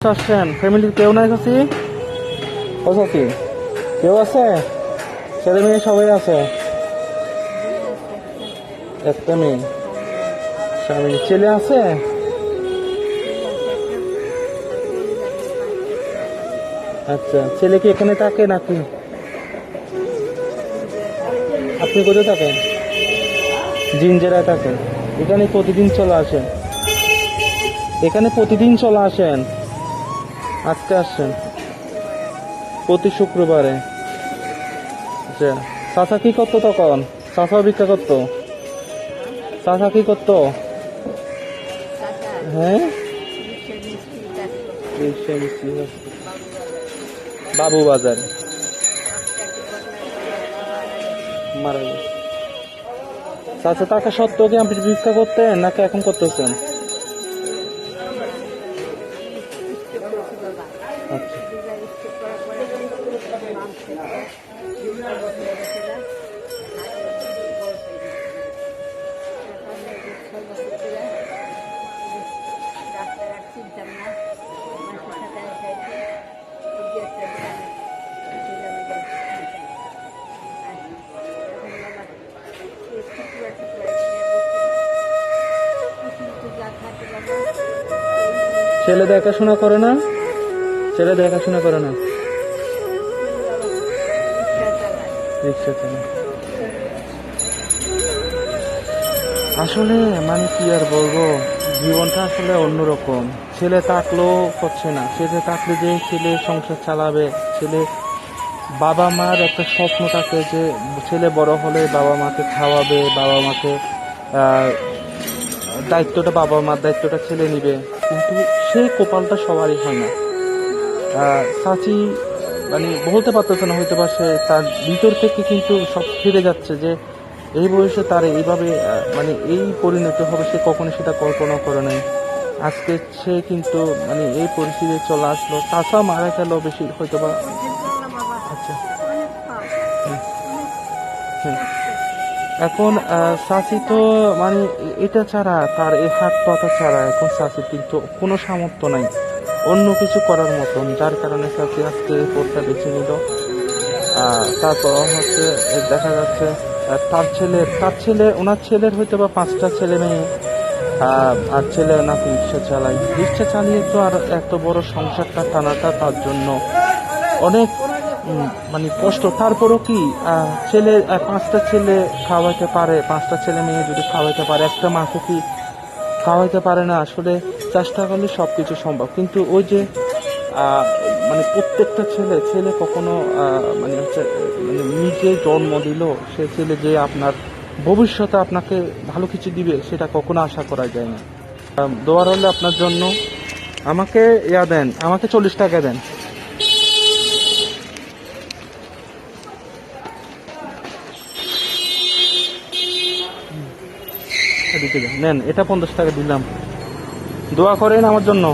আসছেন ফ্যামিলির কেউ নাই চাচি? ও চাচি কেউ আছে? ছেলে মেয়ে সবাই আছে? একটা মেয়ে, স্বামী, ছেলে আছে? আচ্ছা, ছেলে কি এখানে থাকে নাকি? আপনি কোথায় থাকেন? জিঞ্জেরায় থাকেন। এখানে প্রতিদিন চলে আসেন? এখানে প্রতিদিন চলে আসেন? আজকে আসছেন? প্রতি শুক্রবারে? আচ্ছা, চাচা কি করতো তখন? চাচা ভিক্ষা করতো? চাচা কি করতো? হ্যাঁ, রিক্সা মিস্ত্রি করতো। বাবু বাজারে মারা গেছে। চাচা টাকা সত্ত্বেও কি আপনি ভিক্ষা করতেন নাকি এখন করতেছেন? আচ্ছা, ছেলে দেখাশোনা করে না? ছেলে দেখাশোনা করে না? রিক্সা চালায়। আসলে মানে কি আর বলবো, জীবনটা আসলে অন্যরকম। ছেলে থাকলেও হচ্ছে না, ছেলে থাকলে যে ছেলে সংসার চালাবে, ছেলে বাবা মার একটা স্বপ্ন থাকে যে ছেলে বড় হলে বাবা মাকে খাওয়াবে, বাবা মাকে দায়িত্বটা, বাবা মার দায়িত্বটা ছেলে নিবে, কিন্তু সেই কপালটা সবারই হয় না। চাচি মানে বলতে পারতেছে না, হয়তো বা সে তার ভিতর থেকে কিন্তু সব ফিরে যাচ্ছে যে এই বয়সে তার এইভাবে মানে এই পরিণতি হবে, সে কখনো সেটা কল্পনা করে নাই। আজকে সে কিন্তু মানে এই পরিস্থিতি চলে আসলো, চাচা মারা গেল বেশি হয়তো বা। আচ্ছা, হ্যাঁ, হ্যাঁ। এখন চাচি তো মানে এটা ছাড়া, তার এই হাত পাতা ছাড়া এখন চাচির কিন্তু কোনো সামর্থ্য নাই অন্য কিছু করার মতন, যার কারণে চাচি আজকে এই পথটা বেছে নিল। তারপর হচ্ছে দেখা যাচ্ছে তার ছেলে ওনার ছেলের হয়তো বা 5টা ছেলে মেয়ে, আর ছেলে নাকি রিক্সা চালায়। রিক্সা চালিয়ে তো আর এত বড় সংসারটা টানাটা তার জন্য অনেক মানে কষ্ট। তারপরও কি ছেলে 5টা ছেলে খাওয়াইতে পারে? 5টা ছেলে মেয়ে যদি খাওয়াইতে পারে, একটা মাকে কি খাওয়াইতে পারে না? আসলে চেষ্টা করলে সবকিছু সম্ভব, কিন্তু ওই যে আহ, মানে প্রত্যেকটা ছেলে ছেলে কখনো মানে হচ্ছে মানে নিজে জন্ম দিল, সে ছেলে যে আপনার ভবিষ্যতে আপনাকে ভালো কিছু দিবে সেটা কখনো আশা করা যায় না। দোয়া রইল আপনার জন্য। আমাকে দেন, আমাকে 40 টাকা দেন। এদিকে দেন, নেন, এটা 50 টাকা দিলাম। দোয়া করেন আমার জন্য।